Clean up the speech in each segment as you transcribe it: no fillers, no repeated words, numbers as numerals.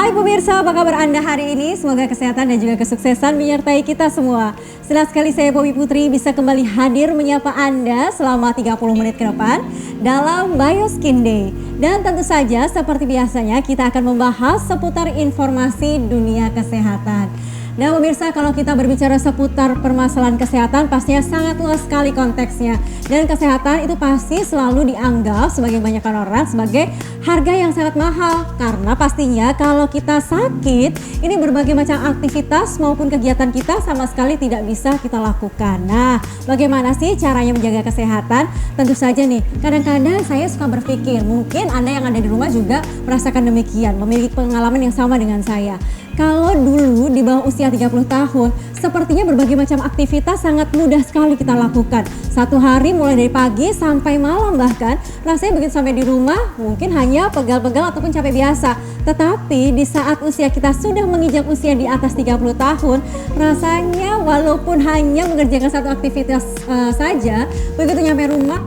Hai pemirsa, apa kabar Anda hari ini? Semoga kesehatan dan juga kesuksesan menyertai kita semua. Senang sekali saya Bobby Putri bisa kembali hadir menyapa Anda selama 30 menit ke depan dalam Bioskin Day. Dan tentu saja seperti biasanya kita akan membahas seputar informasi dunia kesehatan. Nah pemirsa, kalau kita berbicara seputar permasalahan kesehatan pastinya sangat luas sekali konteksnya. Dan kesehatan itu pasti selalu dianggap sebagai kebanyakan orang sebagai harga yang sangat mahal. Karena pastinya kalau kita sakit, ini berbagai macam aktivitas maupun kegiatan kita sama sekali tidak bisa kita lakukan. Nah bagaimana sih caranya menjaga kesehatan? Tentu saja nih, kadang-kadang saya suka berpikir, mungkin Anda yang ada di rumah juga merasakan demikian, memiliki pengalaman yang sama dengan saya. Kalau dulu di bawah usia 30 tahun, sepertinya berbagai macam aktivitas sangat mudah sekali kita lakukan. Satu hari mulai dari pagi sampai malam bahkan, rasanya begitu sampai di rumah mungkin hanya pegal-pegal ataupun capek biasa. Tetapi di saat usia kita sudah menginjak usia di atas 30 tahun, rasanya walaupun hanya mengerjakan satu aktivitas saja, begitu nyampe rumah,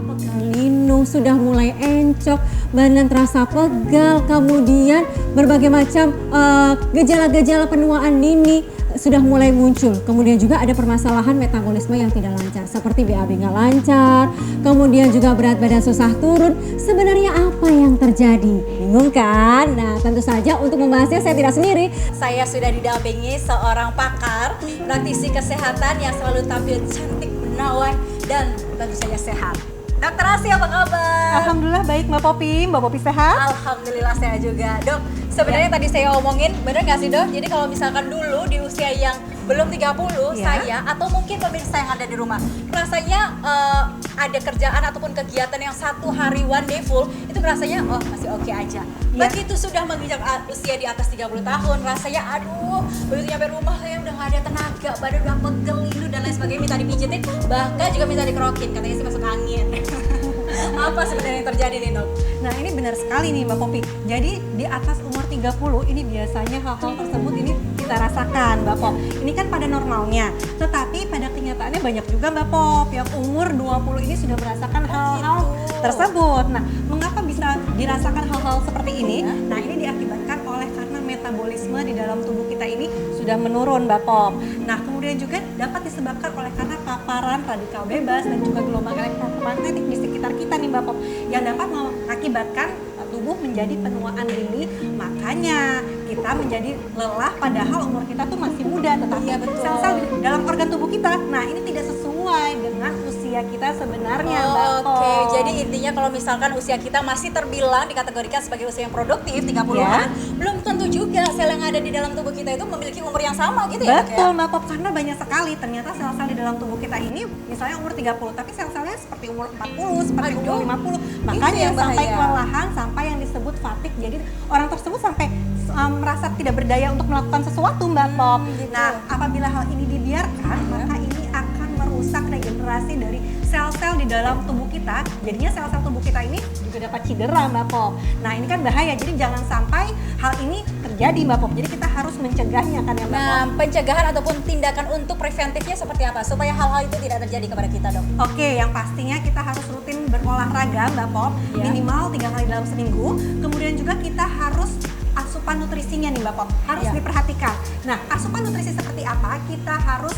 linu sudah mulai encok, badan terasa pegal, kemudian berbagai macam gejala-gejala penuaan dini sudah mulai muncul. Kemudian juga ada permasalahan metabolisme yang tidak lancar, seperti BAB nggak lancar, kemudian juga berat badan susah turun. Sebenarnya apa yang terjadi? Bingung kan? Nah tentu saja untuk membahasnya saya tidak sendiri. Saya sudah didampingi seorang pakar, praktisi kesehatan yang selalu tampil cantik, menawan, dan tentu saja sehat. Dokter Asih, apa kabar? Alhamdulillah baik Mbak Poppy sehat? Alhamdulillah sehat juga. Dok, sebenarnya tadi saya omongin, bener gak sih Dok? Jadi kalau misalkan dulu di usia yang belum 30, saya atau mungkin pemirsa yang ada di rumah, rasanya ada kerjaan ataupun kegiatan yang satu hari one day full, itu rasanya oh masih oke aja. Begitu sudah menginjak usia di atas 30 tahun, rasanya aduh, begitu nyampe rumah saya udah gak ada tenaga, badan udah pegel, lindu dan lain sebagainya, minta dipijitin, bahkan juga minta dikerokin, katanya sih masuk angin. Apa sebenarnya yang terjadi nih Dok? Nah ini benar sekali nih Mbak Poppy. Jadi di atas umur 30 ini biasanya hal-hal tersebut ini kita rasakan Mbak Pop. Ini kan pada normalnya, tetapi pada kenyataannya banyak juga Mbak Pop yang umur 20 ini sudah merasakan hal-hal tersebut. Nah mengapa bisa dirasakan hal-hal seperti ini? Nah ini diakibatkan oleh karena metabolisme di dalam tubuh kita ini sudah menurun Mbak Pop. Nah kemudian juga dapat disebabkan oleh karena paparan radikal bebas dan juga gelombang elektromagnetik di sekitar kita nih Mbak Pop, yang dapat mengakibatkan tubuh menjadi penuaan dini. Makanya kita menjadi lelah padahal umur kita tuh masih muda, tetapi sel-sel di dalam organ tubuh kita, nah ini tidak sesuai dengan usia kita sebenarnya Mbak Pop. Oke, jadi intinya kalau misalkan usia kita masih terbilang dikategorikan sebagai usia yang produktif 30-an, belum tentu juga sel yang ada di dalam tubuh kita itu memiliki umur yang sama gitu ya? Betul Mbak Pop, karena banyak sekali ternyata sel-sel di dalam tubuh kita ini misalnya umur 30, tapi sel-selnya seperti umur 40, seperti umur 50. Makanya sampai kelelahan, sampai yang disebut fatigue. Jadi orang tersebut sampai merasa tidak berdaya untuk melakukan sesuatu Mbak Pop. Gitu. Nah, apabila hal ini dibiarkan, maka ini akan merusak regenerasi dari sel-sel di dalam tubuh kita. Jadinya sel-sel tubuh kita ini juga dapat cedera Mbak Pop. Nah, ini kan bahaya. Jadi jangan sampai hal ini terjadi Mbak Pop. Jadi kita harus mencegahnya kan ya Mbak Pop. Nah, pencegahan ataupun tindakan untuk preventifnya seperti apa supaya hal-hal itu tidak terjadi kepada kita Dok? Oke, yang pastinya kita harus rutin berolahraga Mbak Pop, minimal 3 kali dalam seminggu. Kemudian juga kita harus asupan nutrisinya nih Mbak Pop, harus diperhatikan. Nah, asupan nutrisi seperti apa? Kita harus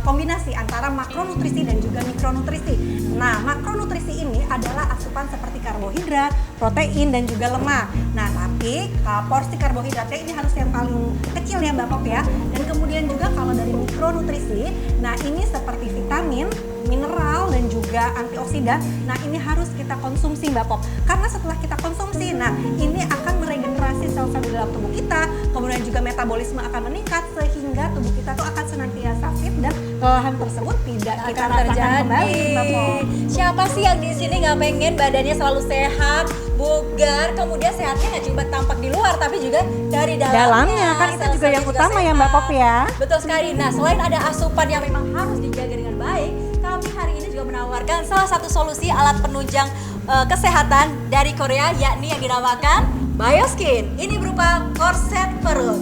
kombinasi antara makronutrisi dan juga mikronutrisi. Nah, makronutrisi ini adalah asupan seperti karbohidrat, protein, dan juga lemak. Nah, tapi porsi karbohidratnya ini harus yang paling kecil ya Mbak Pop ya. Dan kemudian juga kalau dari mikronutrisi, nah ini seperti vitamin, mineral, dan juga antioksidan. Nah, ini harus kita konsumsi Mbak Pop. Karena setelah kita konsumsi, nah ini akan meregenerasi sel-sel di dalam tubuh kita. Kemudian juga metabolisme akan meningkat sehingga tubuh kita tuh akan senantiasa fit dan kelelahan tersebut tidak kita rasakan kembali Mbak Pop. Siapa sih yang di sini nggak pengen badannya selalu sehat, bugar, kemudian sehatnya nggak cuma tampak di luar tapi juga dari dalamnya. Kan itu juga yang utama ya Mbak Pop ya. Betul sekali. Nah, selain ada asupan yang memang harus dijaga dengan baik, kami hari ini juga menawarkan salah satu solusi alat penunjang kesehatan dari Korea, yakni yang dinamakan Bioskin. Ini berupa korset perut.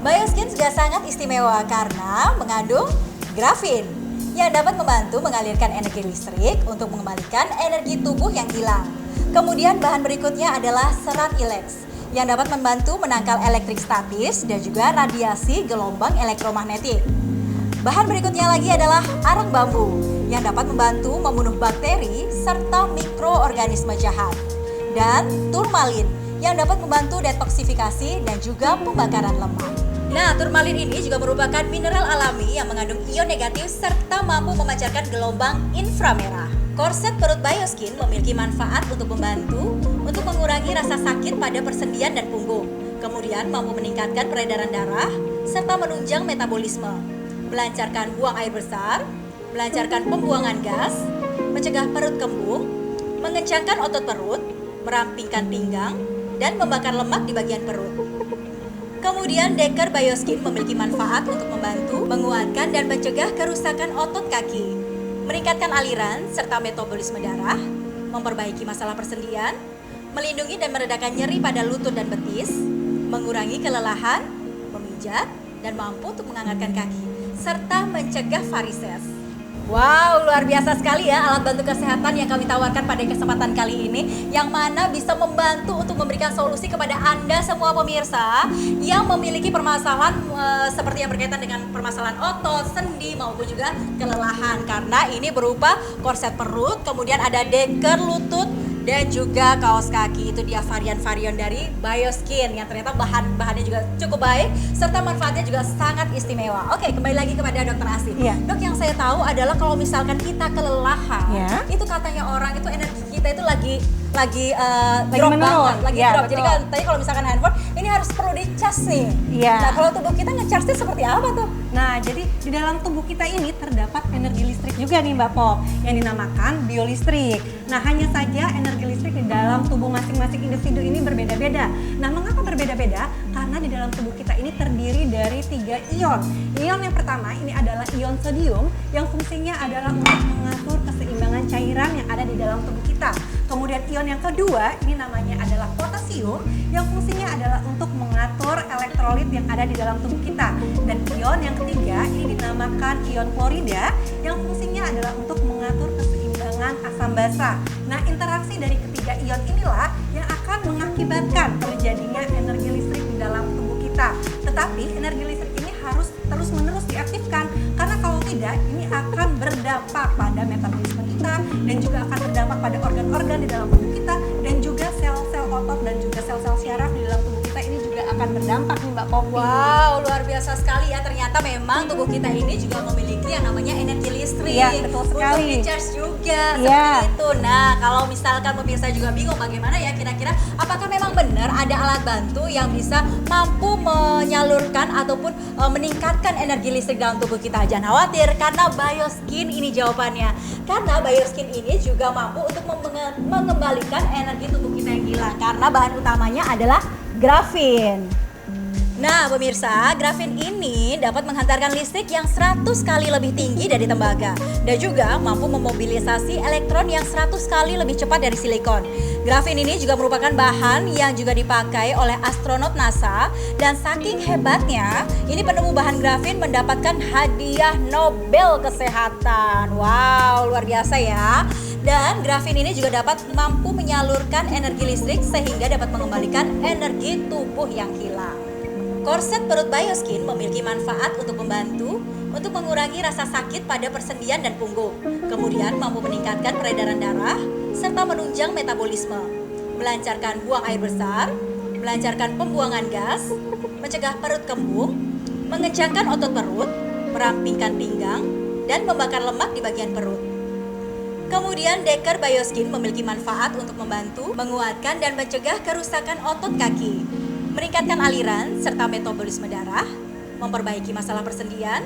Bioskin juga sangat istimewa karena mengandung grafin yang dapat membantu mengalirkan energi listrik untuk mengembalikan energi tubuh yang hilang. Kemudian bahan berikutnya adalah serat ileks yang dapat membantu menangkal elektrik statis dan juga radiasi gelombang elektromagnetik. Bahan berikutnya lagi adalah arang bambu yang dapat membantu membunuh bakteri serta mikroorganisme jahat. Dan turmalin yang dapat membantu detoksifikasi dan juga pembakaran lemak. Nah, turmalin ini juga merupakan mineral alami yang mengandung ion negatif serta mampu memancarkan gelombang inframerah. Korset perut Bioskin memiliki manfaat untuk membantu untuk mengurangi rasa sakit pada persendian dan punggung. Kemudian mampu meningkatkan peredaran darah serta menunjang metabolisme, melancarkan buang air besar, melancarkan pembuangan gas, mencegah perut kembung, mengencangkan otot perut, merampingkan pinggang, dan membakar lemak di bagian perut. Kemudian Deker Bioskin memiliki manfaat untuk membantu menguatkan dan mencegah kerusakan otot kaki, meningkatkan aliran serta metabolisme darah, memperbaiki masalah persendian, melindungi dan meredakan nyeri pada lutut dan betis, mengurangi kelelahan, memijat, dan mampu untuk menghangatkan kaki, serta mencegah varises. Wow, luar biasa sekali ya alat bantu kesehatan yang kami tawarkan pada kesempatan kali ini, yang mana bisa membantu untuk memberikan solusi kepada Anda semua pemirsa yang memiliki permasalahan seperti yang berkaitan dengan permasalahan otot, sendi maupun juga kelelahan, karena ini berupa korset perut, kemudian ada deker lutut dan juga kaos kaki. Itu dia varian-varian dari Bioskin yang ternyata bahannya juga cukup baik serta manfaatnya juga sangat istimewa. Oke, kembali lagi kepada Dokter Asih. Iya. Dok, yang saya tahu adalah kalau misalkan kita kelelahan, itu katanya orang itu energi kita itu lagi drop menurun. banget, lagi Ya, drop. Jadi betul. katanya kalau misalkan handphone ini harus perlu di-charge nih. Iya. Nah, kalau tubuh kita nge-charge seperti apa tuh? Nah, jadi di dalam tubuh kita ini terdapat energi listrik juga nih Mbak Pop, yang dinamakan biolistrik. Nah, hanya saja energi listrik di dalam tubuh masing-masing individu ini berbeda-beda. Nah, mengapa berbeda-beda? Karena di dalam tubuh kita ini terdiri dari 3 ion. Ion yang pertama ini adalah ion sodium yang fungsinya adalah untuk mengatur keseimbangan cairan yang ada di dalam tubuh kita. Kemudian ion yang kedua ini namanya adalah potasium yang fungsinya adalah untuk mengatur elektrolit yang ada di dalam tubuh kita. Dan ion yang ketiga ini dinamakan ion klorida yang fungsinya adalah untuk mengatur keseimbangan asam basa. Nah, interaksi dari ketiga ion inilah yang akan mengakibatkan terjadinya energi listrik di dalam tubuh kita. Tetapi energi listrik ini harus terus-menerus diaktifkan, karena kalau tidak ini akan berdampak pada metabolisme kita dan juga akan berdampak pada organ-organ di dalam tubuh kita dan juga sel-sel otot dan juga sel-sel syaraf di dalam tubuh kita ini juga akan berdampak nih Mbak Poppy. Wow, luar biasa sekali ya. Ternyata memang tubuh kita ini juga memiliki yang namanya energi listrik. Iya, betul sekali. Untuk di-charge juga, Iya. seperti itu. Nah, kalau misalkan pemirsa juga bingung bagaimana ya kira-kira apakah memang benar ada alat bantu yang bisa mampu menyalurkan ataupun meningkatkan energi listrik dalam tubuh kita? Jangan khawatir, karena Bioskin ini jawabannya. Karena Bioskin ini juga mampu untuk mengembalikan energi tubuh kita yang hilang, karena bahan utamanya adalah grafin. Nah, pemirsa, grafin ini dapat menghantarkan listrik yang 100 kali lebih tinggi dari tembaga dan juga mampu memobilisasi elektron yang 100 kali lebih cepat dari silikon. Grafin ini juga merupakan bahan yang juga dipakai oleh astronot NASA, dan saking hebatnya, ini penemu bahan grafin mendapatkan hadiah Nobel Kesehatan. Wow, luar biasa ya. Dan grafin ini juga dapat mampu menyalurkan energi listrik sehingga dapat mengembalikan energi tubuh yang hilang. Korset perut Bioskin memiliki manfaat untuk membantu untuk mengurangi rasa sakit pada persendian dan punggung. Kemudian mampu meningkatkan peredaran darah serta menunjang metabolisme, melancarkan buang air besar, melancarkan pembuangan gas, mencegah perut kembung, mengencangkan otot perut, merampingkan pinggang, dan membakar lemak di bagian perut. Kemudian Deker Bioskin memiliki manfaat untuk membantu menguatkan dan mencegah kerusakan otot kaki, meningkatkan aliran serta metabolisme darah, memperbaiki masalah persendian,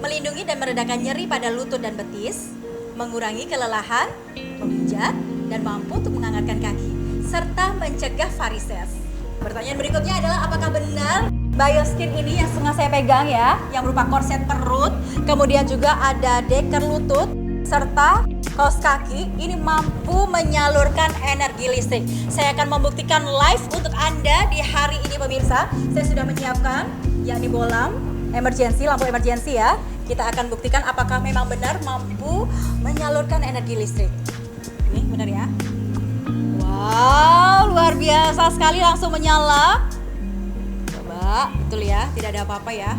melindungi dan meredakan nyeri pada lutut dan betis, mengurangi kelelahan, memijat, dan mampu untuk menghangatkan kaki, serta mencegah varises. Pertanyaan berikutnya adalah apakah benar Bioskin ini yang setengah saya pegang ya, yang berupa korset perut, kemudian juga ada deker lutut, serta kaos kaki ini mampu menyalurkan energi listrik. Saya akan membuktikan live untuk Anda di hari ini pemirsa. Saya sudah menyiapkan yakni bolam emergency, lampu emergency ya. Kita akan buktikan apakah memang benar mampu menyalurkan energi listrik. Ini benar ya. Wow, luar biasa sekali langsung menyala. Coba, betul ya, tidak ada apa-apa ya.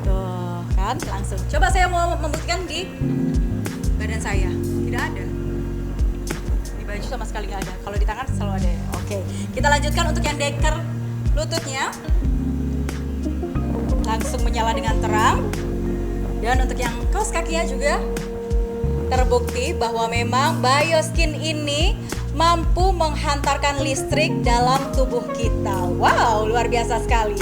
Tuh kan, langsung. Coba saya mau membuktikan di badan saya, tidak ada. Di baju sama sekali nggak ada. Kalau di tangan selalu ada. Oke, kita lanjutkan untuk yang deker lututnya. Langsung menyala dengan terang. Dan untuk yang kaos kakinya juga terbukti bahwa memang Bioskin ini mampu menghantarkan listrik dalam tubuh kita. Wow, luar biasa sekali.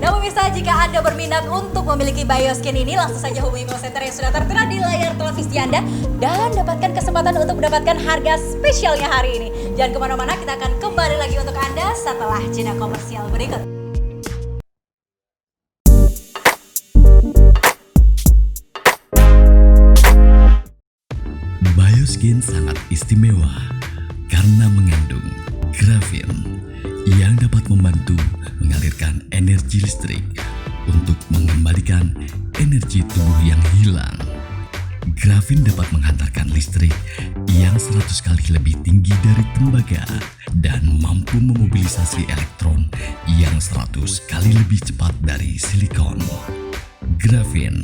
Nah pemirsa, jika Anda berminat untuk memiliki Bioskin ini, langsung saja hubungi call center yang sudah tertera di layar televisi Anda dan dapatkan kesempatan untuk mendapatkan harga spesialnya hari ini. Jangan kemana-mana, kita akan kembali lagi untuk Anda setelah jeda komersial berikut. Bioskin sangat istimewa karena mengandung grafin yang dapat membantu mengalirkan energi listrik untuk mengembalikan energi tubuh yang hilang. Grafin dapat menghantarkan listrik yang 100 kali lebih tinggi dari tembaga dan mampu memobilisasi elektron yang 100 kali lebih cepat dari silikon. Grafin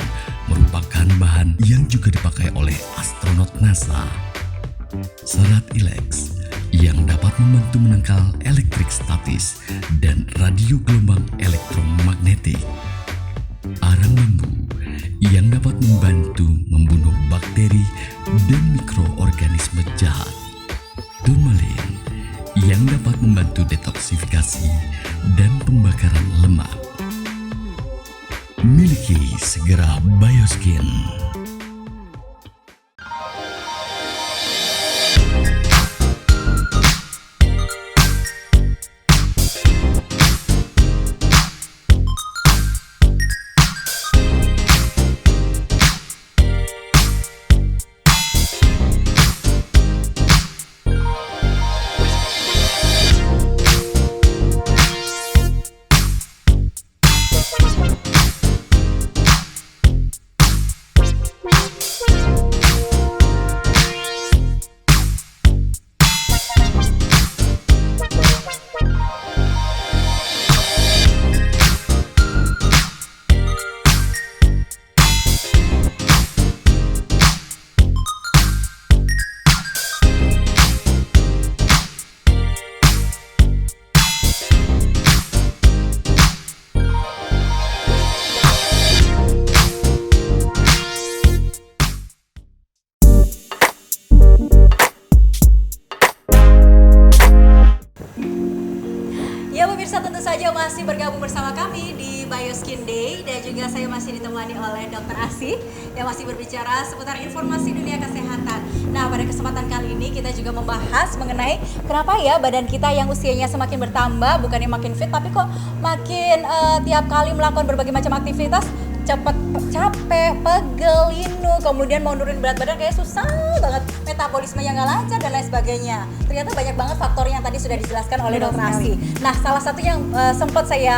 merupakan bahan yang juga dipakai oleh astronot NASA. Serat ilex yang dapat membantu menangkal elektrik statis dan radio gelombang elektromagnetik. Arang bambu yang dapat membantu membunuh bakteri dan mikroorganisme jahat. Turmalin yang dapat membantu detoksifikasi dan pembakaran lemak. Miliki segera Bioskin. Ya pemirsa, tentu saja masih bergabung bersama kami di Bioskin Day dan juga saya masih ditemani oleh Dr. Asih yang masih berbicara seputar informasi dunia kesehatan. Nah pada kesempatan kali ini kita juga membahas mengenai kenapa ya badan kita yang usianya semakin bertambah bukannya makin fit tapi kok makin tiap kali melakukan berbagai macam aktivitas cepet capek, pegel, linu, kemudian mau nurunin berat badan kayak susah banget, metabolismenya nggak lancar dan lain sebagainya. Ternyata banyak banget faktor yang tadi sudah dijelaskan oleh Dr. Asih. Nah salah satu yang sempat saya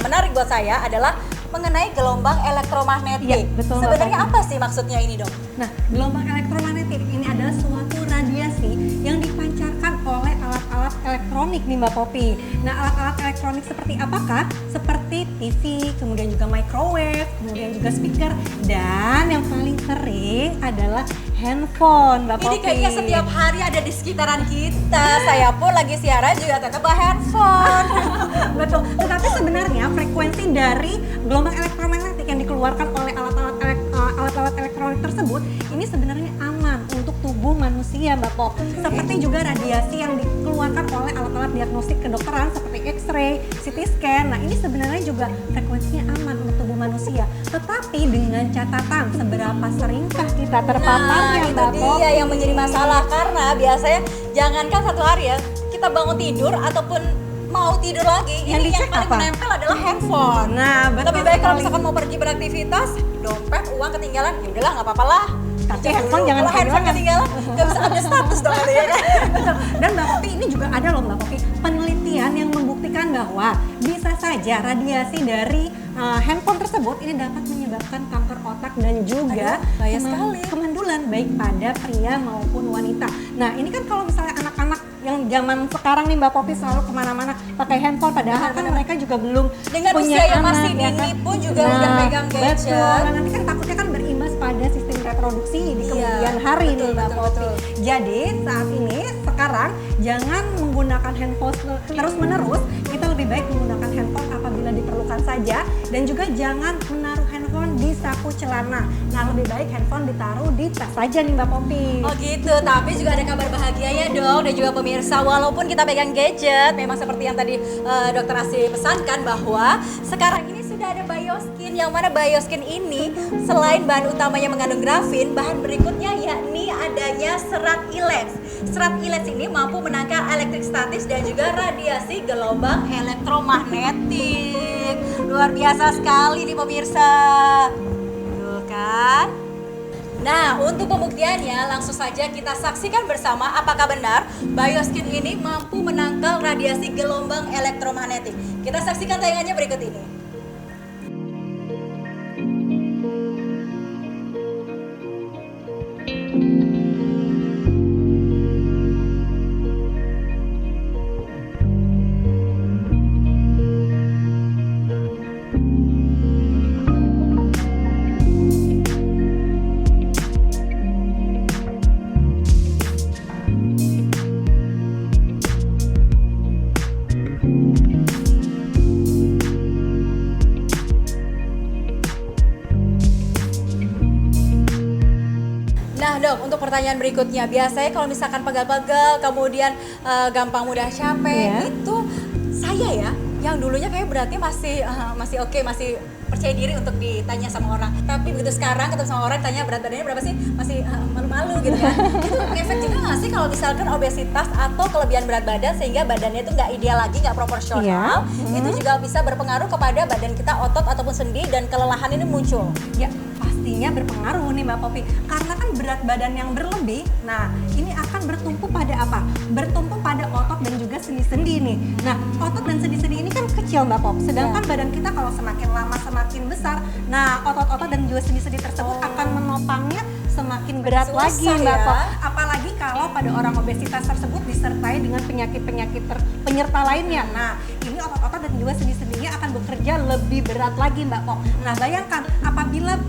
menarik buat saya adalah mengenai gelombang elektromagnetik. Iya, betul, sebenarnya Mbak. apa sih maksudnya ini, Dok? Nah, gelombang elektromagnetik ini adalah suatu radiasi yang dipancarkan oleh alat-alat elektronik nih Mbak Popi. Nah, alat-alat elektronik seperti apakah? Seperti TV, kemudian juga microwave, kemudian juga speaker, dan yang paling sering adalah handphone Mbak Popi. Ini kayaknya setiap hari ada di sekitaran kita. Saya pun lagi siaran juga tetap bawa handphone. Betul, tetapi sebenarnya frekuensi dari gelombang elektromagnetik yang dikeluarkan oleh alat-alat elektronik tersebut ini sebenarnya aman untuk tubuh manusia Mbak Pop. Seperti juga radiasi yang dikeluarkan oleh alat-alat diagnostik kedokteran seperti X-ray, CT scan. Nah ini sebenarnya juga frekuensinya aman untuk tubuh manusia. Tetapi dengan catatan seberapa seringkah kita terpaparnya Itu Mbak Pop. dia yang menjadi masalah karena biasanya jangankan satu hari ya, kita bangun tidur ataupun mau tidur lagi, Yang ini yang dicek paling apa? menempel adalah handphone. Nah, betul Lebih baik kalau sekali. misalkan mau pergi beraktivitas, dompet, uang ketinggalan, ya udahlah nggak apa-apa lah. Tapi Dicek handphone dulu. jangan Kalau handphone ketinggalan. ketinggalan, nggak bisa update status dong ada ya kan? Betul. Dan Mbak Popi ini juga ada loh Mbak Popi penelitian yang membuktikan bahwa bisa saja radiasi dari handphone tersebut ini dapat menyebabkan kanker otak dan juga Aduh, bahaya sekali. kemandulan baik pada pria maupun wanita. Nah ini kan kalau misalnya anak-anak yang zaman sekarang nih Mbak Popi selalu kemana-mana pakai handphone, padahal kan mereka juga belum Dengan punya usia yang anak, masih ya dini kan? pun juga udah pegang gadget. Betul. Nah, nanti kan takutnya kan berimbas pada sistem reproduksi di Iya, kemudian hari betul, nih Mbak betul, Popi. betul. Jadi saat ini sekarang jangan menggunakan handphone terus-menerus. Kita lebih baik menggunakan handphone apabila diperlukan saja, dan juga jangan menaruh handphone di saku celana. Nah, lebih baik handphone ditaruh di tas saja nih Mbak Popi. Oh gitu, tapi juga ada kabar bahagianya dong, dan juga pemirsa, walaupun kita pegang gadget, memang seperti yang tadi Dokter Asih pesankan bahwa sekarang ini sudah ada Bioskin, yang mana Bioskin ini selain bahan utamanya mengandung grafin, bahan berikutnya yakni adanya serat ilex. Serat ilex ini mampu menangkal elektrik statis dan juga radiasi gelombang elektromagnetik. Luar biasa sekali nih pemirsa. Tuh kan? Nah, untuk pembuktiannya langsung saja kita saksikan bersama apakah benar Bioskin ini mampu menangkal radiasi gelombang elektromagnetik. Kita saksikan tayangannya berikut ini. Nah dok, untuk pertanyaan berikutnya, biasanya kalau misalkan pegal-pegal, kemudian gampang mudah capek, Iya. itu saya ya, yang dulunya kayak berarti masih oke, masih percaya diri untuk ditanya sama orang. Tapi begitu sekarang ketemu sama orang, tanya berat badannya berapa sih, masih malu-malu gitu kan. Itu efek juga nggak sih kalau misalkan obesitas atau kelebihan berat badan sehingga badannya itu nggak ideal lagi, nggak proporsional, itu juga bisa berpengaruh kepada badan kita, otot ataupun sendi, dan kelelahan ini muncul. Ya, pastinya berpengaruh nih Mbak Popi. Karena kan berat badan yang berlebih, nah ini akan bertumpu pada apa? Bertumpu pada otot dan juga sendi-sendi nih. Nah, otot dan sendi-sendi ini kan kecil Mbak Pop. Sedangkan badan kita kalau semakin lama semakin besar, nah otot-otot dan juga sendi-sendi tersebut akan menopangnya semakin berat Susah lagi Mbak ya. Pop. Apalagi kalau pada orang obesitas tersebut disertai dengan penyakit-penyakit penyerta lainnya. Nah, ini otot-otot dan juga sendi-sendinya akan bekerja lebih berat lagi Mbak Pop. Nah, bayangkan apabila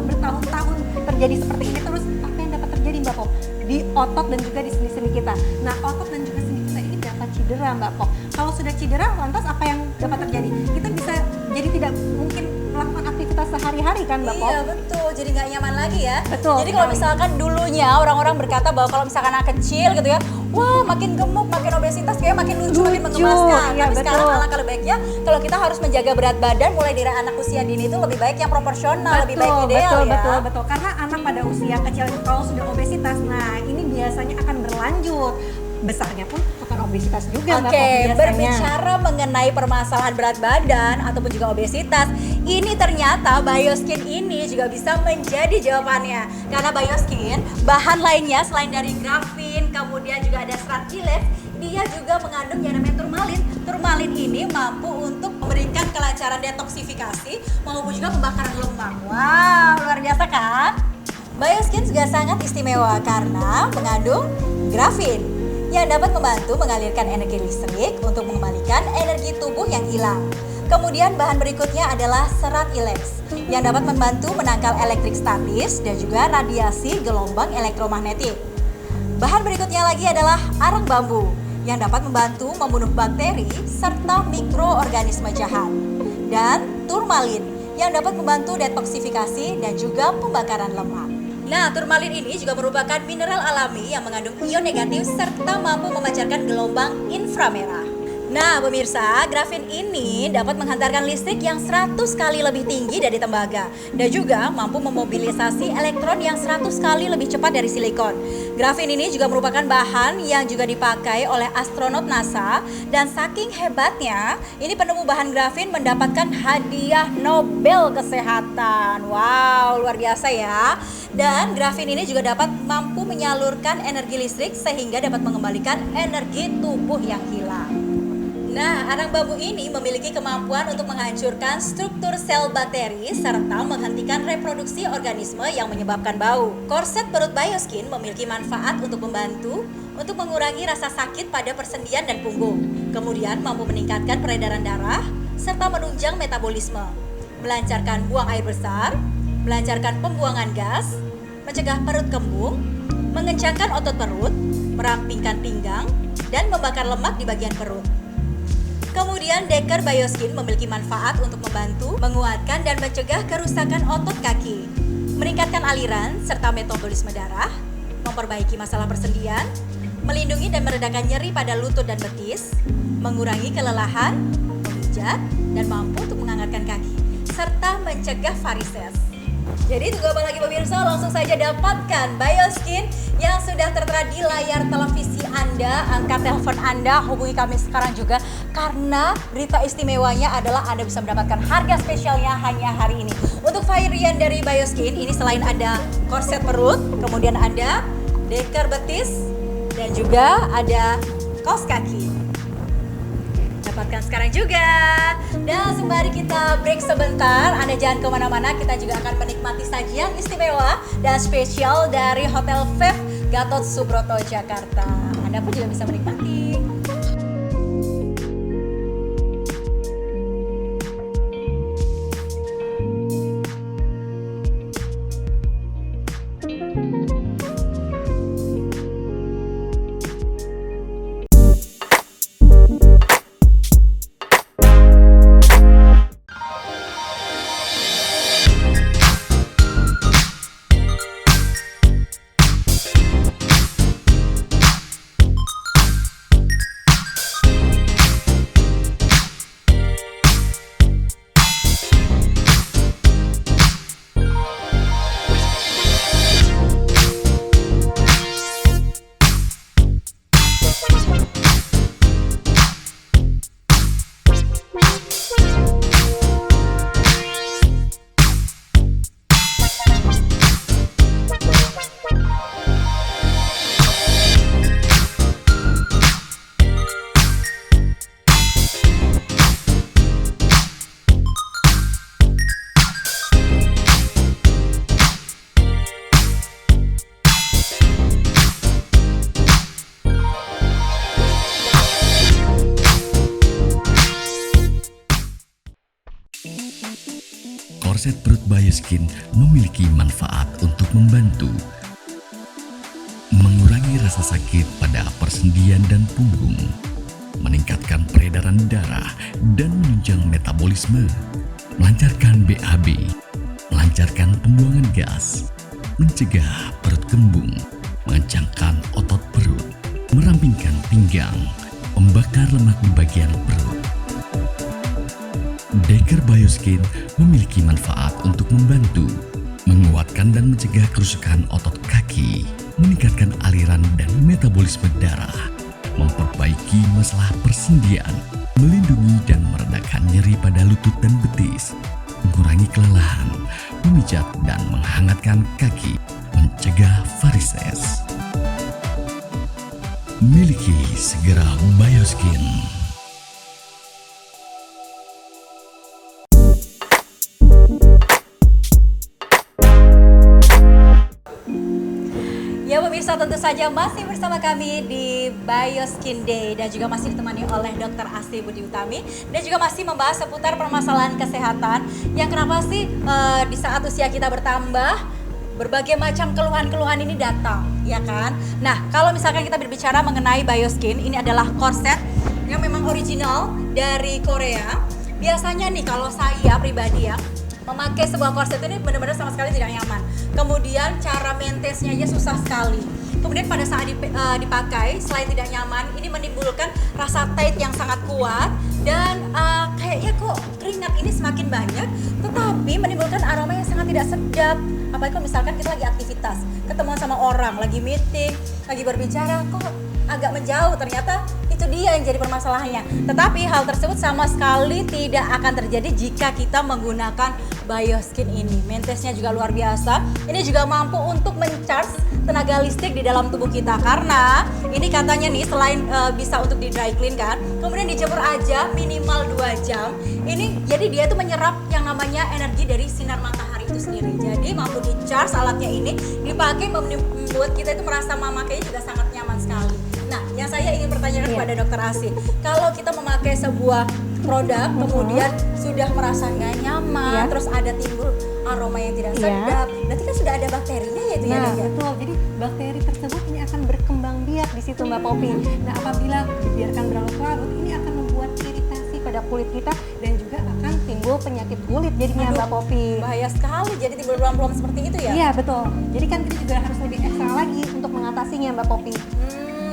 bertahun-tahun terjadi seperti ini terus, apa yang dapat terjadi Mbak Pop? Di otot dan juga di sendi-sendi kita. Nah, otot dan juga sendi kita ini dapat cedera Mbak Pop. Kalau sudah cedera, lantas apa yang dapat terjadi? Kita bisa jadi tidak mungkin melakukan aktivitas sehari-hari kan Mbak Pop? Iya betul, jadi nggak nyaman lagi ya. Betul Jadi kalau sekali. misalkan dulunya orang-orang berkata bahwa kalau misalkan anak kecil gitu ya, wah makin gemuk, makin obesitas, kayak makin lucu, makin Lucu, menggemaskan. iya, Tapi sekarang betul. alangkah lebih baiknya kalau kita harus menjaga berat badan mulai dari anak usia dini itu lebih baik yang proporsional, lebih baik ideal ya. Betul. Karena anak pada usia kecil kalau sudah obesitas, nah ini biasanya akan berlanjut. Besarnya pun akan obesitas juga Mbak Pop Oke, biasanya. berbicara mengenai permasalahan berat badan ataupun juga obesitas, ini ternyata Bioskin ini juga bisa menjadi jawabannya. Karena Bioskin, bahan lainnya selain dari grafin, kemudian juga ada serat ilex, dia juga mengandung yang namanya turmalin. Turmalin ini mampu untuk memberikan kelancaran detoksifikasi maupun juga pembakaran lemak. Wow, luar biasa kan? Bioskin juga sangat istimewa karena mengandung grafin yang dapat membantu mengalirkan energi listrik untuk mengembalikan energi tubuh yang hilang. Kemudian bahan berikutnya adalah serat ilex yang dapat membantu menangkal elektrik statis dan juga radiasi gelombang elektromagnetik. Bahan berikutnya lagi adalah arang bambu yang dapat membantu membunuh bakteri serta mikroorganisme jahat. Dan turmalin yang dapat membantu detoksifikasi dan juga pembakaran lemak. Nah, turmalin ini juga merupakan mineral alami yang mengandung ion negatif serta mampu memancarkan gelombang inframerah. Nah, pemirsa, grafin ini dapat menghantarkan listrik yang 100 kali lebih tinggi dari tembaga dan juga mampu memobilisasi elektron yang 100 kali lebih cepat dari silikon. Grafin ini juga merupakan bahan yang juga dipakai oleh astronot NASA dan saking hebatnya, ini penemu bahan grafin mendapatkan hadiah Nobel Kesehatan. Wow, luar biasa ya. Dan grafin ini juga dapat mampu menyalurkan energi listrik sehingga dapat mengembalikan energi tubuh yang hilang. Nah, arang bambu ini memiliki kemampuan untuk menghancurkan struktur sel bakteri serta menghentikan reproduksi organisme yang menyebabkan bau. Korset perut Bioskin memiliki manfaat untuk membantu untuk mengurangi rasa sakit pada persendian dan punggung. Kemudian mampu meningkatkan peredaran darah serta menunjang metabolisme, melancarkan buang air besar, melancarkan pembuangan gas, mencegah perut kembung, mengencangkan otot perut, merampingkan pinggang, dan membakar lemak di bagian perut. Kemudian Decker Bioskin memiliki manfaat untuk membantu, menguatkan dan mencegah kerusakan otot kaki, meningkatkan aliran serta metabolisme darah, memperbaiki masalah persendian, melindungi dan meredakan nyeri pada lutut dan betis, mengurangi kelelahan, memijat, dan mampu untuk menghangatkan kaki, serta mencegah varises. Jadi tunggu apa lagi pemirsa, langsung saja dapatkan Bioskin yang sudah tertera di layar televisi Anda, angkat telepon Anda, hubungi kami sekarang juga karena berita istimewanya adalah Anda bisa mendapatkan harga spesialnya hanya hari ini. Untuk varian dari Bioskin ini selain ada korset perut, kemudian ada deker betis dan juga ada kaos kaki. Dapatkan sekarang juga. Dan sembari kita break sebentar, Anda jangan kemana-mana, kita juga akan menikmati sajian istimewa dan spesial dari Hotel Veve Gatot Subroto Jakarta. Anda pun juga bisa menikmati. Korset perut Bioskin memiliki manfaat untuk membantu mengurangi rasa sakit pada persendian dan punggung, meningkatkan peredaran darah dan menunjang metabolisme, melancarkan BAB, melancarkan pembuangan gas, mencegah perut kembung, mengencangkan otot perut, merampingkan pinggang, membakar lemak di bagian perut. Decker Bioskin memiliki manfaat untuk membantu, menguatkan dan mencegah kerusakan otot kaki, meningkatkan aliran dan metabolisme darah, memperbaiki masalah persendian, melindungi dan meredakan nyeri pada lutut dan betis, mengurangi kelelahan, memijat dan menghangatkan kaki, mencegah varises. Miliki segera Bioskin. Ya pemirsa, tentu saja masih bersama kami di Bioskin Day dan juga masih ditemani oleh Dr. Asti Budi Utami dan juga masih membahas seputar permasalahan kesehatan yang kenapa sih di saat usia kita bertambah berbagai macam keluhan-keluhan ini datang, ya kan? Nah, kalau misalkan kita berbicara mengenai Bioskin, ini adalah korset yang memang original dari Korea. Biasanya nih kalau saya pribadi ya memakai sebuah korset ini benar-benar sama sekali tidak nyaman. Kemudian cara maintenance-nya aja susah sekali. Kemudian pada saat dipakai, selain tidak nyaman, ini menimbulkan rasa tight yang sangat kuat dan kayaknya kok keringat ini semakin banyak, tetapi menimbulkan aroma yang sangat tidak sedap. Apalagi kalau misalkan kita lagi aktivitas, ketemu sama orang, lagi meeting, lagi berbicara, kok agak menjauh, ternyata itu dia yang jadi permasalahannya. Tetapi hal tersebut sama sekali tidak akan terjadi jika kita menggunakan Bioskin ini. Maintenance-nya juga luar biasa. Ini juga mampu untuk mencharge tenaga listrik di dalam tubuh kita. Karena ini katanya nih selain bisa untuk di dry clean kan, kemudian dijemur aja minimal 2 jam. Ini jadi dia tuh menyerap yang namanya energi dari sinar matahari itu sendiri. Jadi mampu di charge alatnya ini dipakai membuat kita itu merasa memakainya juga sangat nyaman sekali. Nah, yang saya ingin pertanyakan kepada Dokter Asi, kalau kita memakai sebuah produk kemudian sudah merasa nggak nyaman, terus ada timbul aroma yang tidak sedap, berarti kan sudah ada bakterinya ya itu ya dok ya? Betul, jadi bakteri tersebut ini akan berkembang biak di situ Mbak Popi. Nah, apabila dibiarkan berlarut-larut ini akan membuat iritasi pada kulit kita dan juga akan timbul penyakit kulit jadinya Mbak Popi. Bahaya sekali, jadi timbul belam-belam seperti itu ya? Iya betul, jadi kan kita juga harus lebih ekstra lagi untuk mengatasinya Mbak Popi.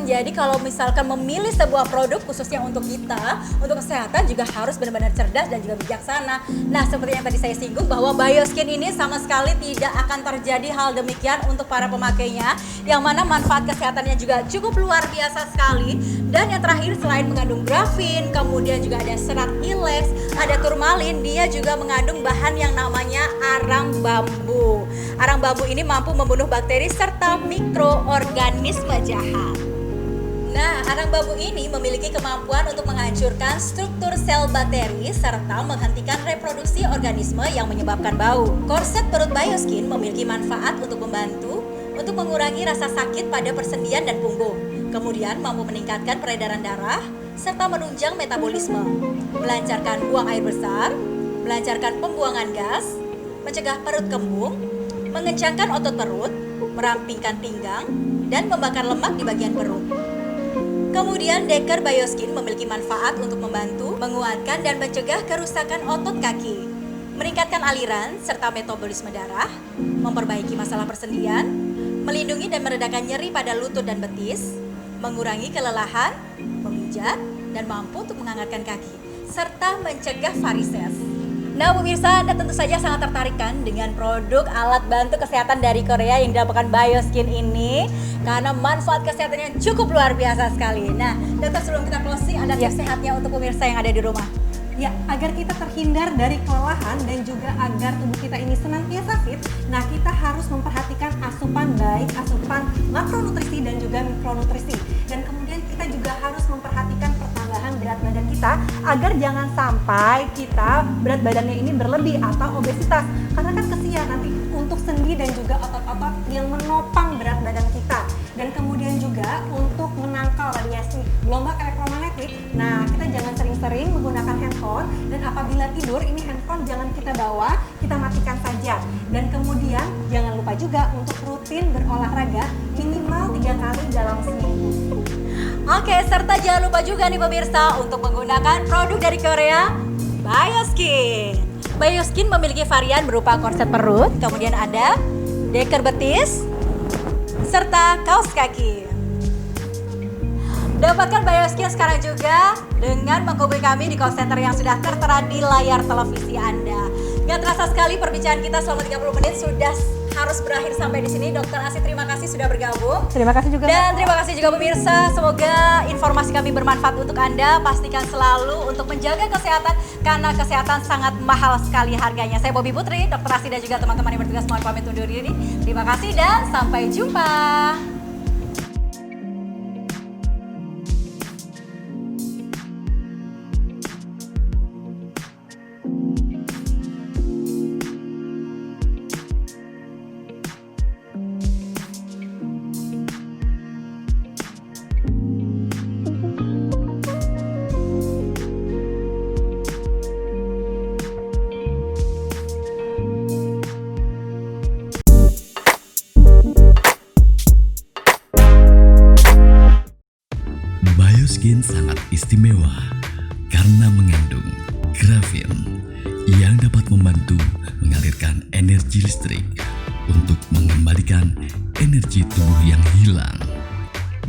Jadi kalau misalkan memilih sebuah produk khususnya untuk kita, untuk kesehatan juga harus benar-benar cerdas dan juga bijaksana. Nah, seperti yang tadi saya singgung bahwa Bioskin ini sama sekali tidak akan terjadi hal demikian untuk para pemakainya, yang mana manfaat kesehatannya juga cukup luar biasa sekali. Dan yang terakhir, selain mengandung grafin, kemudian juga ada serat ilex, ada turmalin, dia juga mengandung bahan yang namanya arang bambu. Arang bambu ini mampu membunuh bakteri serta mikroorganisme jahat. Nah, arang bambu ini memiliki kemampuan untuk menghancurkan struktur sel bakteri serta menghentikan reproduksi organisme yang menyebabkan bau. Korset perut Bioskin memiliki manfaat untuk membantu untuk mengurangi rasa sakit pada persendian dan punggung. Kemudian mampu meningkatkan peredaran darah serta menunjang metabolisme, melancarkan buang air besar, melancarkan pembuangan gas, mencegah perut kembung, mengencangkan otot perut, merampingkan pinggang, dan membakar lemak di bagian perut. Kemudian Deker Bioskin memiliki manfaat untuk membantu, menguatkan dan mencegah kerusakan otot kaki, meningkatkan aliran serta metabolisme darah, memperbaiki masalah persendian, melindungi dan meredakan nyeri pada lutut dan betis, mengurangi kelelahan, memijat, dan mampu untuk menghangatkan kaki, serta mencegah varises. Nah pemirsa, Anda tentu saja sangat tertarik kan dengan produk alat bantu kesehatan dari Korea yang dinamakan Bioskin ini, karena manfaat kesehatannya cukup luar biasa sekali. Nah dokter, sebelum kita closing, ada tips sehatnya untuk pemirsa yang ada di rumah? Ya, agar kita terhindar dari kelelahan dan juga agar tubuh kita ini senantiasa fit, nah kita harus memperhatikan asupan baik, asupan makronutrisi dan juga mikronutrisi. Dan kemudian kita juga harus memperhatikan pertambahan berat badan kita agar jangan sampai kita berat badannya ini berlebih atau obesitas. Karena kan kesian nanti untuk sendi dan juga otot-otot yang menopang berat badan kita. Dan kemudian juga untuk menangkal radiasi gelombang elektromagnetik, nah kita jangan sering-sering menggunakan handphone, dan apabila tidur ini handphone jangan kita bawa, kita matikan saja. Dan kemudian jangan lupa juga untuk rutin berolahraga minimal 3 kali dalam seminggu. Oke, serta jangan lupa juga nih pemirsa untuk menggunakan produk dari Korea, Bioskin. Bioskin memiliki varian berupa korset perut, kemudian ada deker betis, serta kaos kaki. Dapatkan Bioskin sekarang juga dengan menghubungi kami di call center yang sudah tertera di layar televisi Anda. Gak terasa sekali perbincangan kita selama 30 menit sudah harus berakhir sampai di sini. Dokter Asi, terima kasih sudah bergabung. Terima kasih juga. Dan terima kasih juga pemirsa. Semoga informasi kami bermanfaat untuk Anda. Pastikan selalu untuk menjaga kesehatan karena kesehatan sangat mahal sekali harganya. Saya Bobby Putri, Dokter Asi dan juga teman-teman yang bertugas mohon pamit undur diri. Terima kasih dan sampai jumpa. Bioskin sangat istimewa karena mengandung grafin yang dapat membantu mengalirkan energi listrik untuk mengembalikan energi tubuh yang hilang.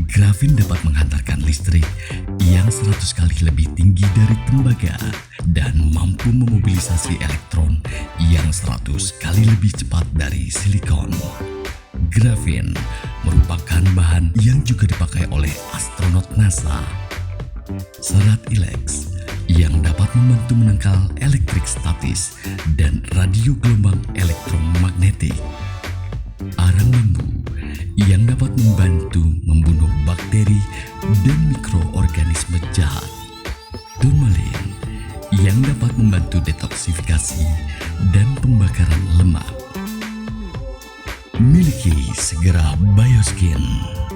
Grafin dapat menghantarkan listrik yang 100 kali lebih tinggi dari tembaga dan mampu memobilisasi elektron yang 100 kali lebih cepat dari silikon. Grafin merupakan bahan yang juga dipakai oleh astronot NASA. Serat ilex yang dapat membantu menangkal elektrik statis dan radio gelombang elektromagnetik. Arang bambu yang dapat membantu membunuh bakteri dan mikroorganisme jahat. Turmalin yang dapat membantu detoksifikasi dan pembakaran lemak. Miliki segera Bioskin.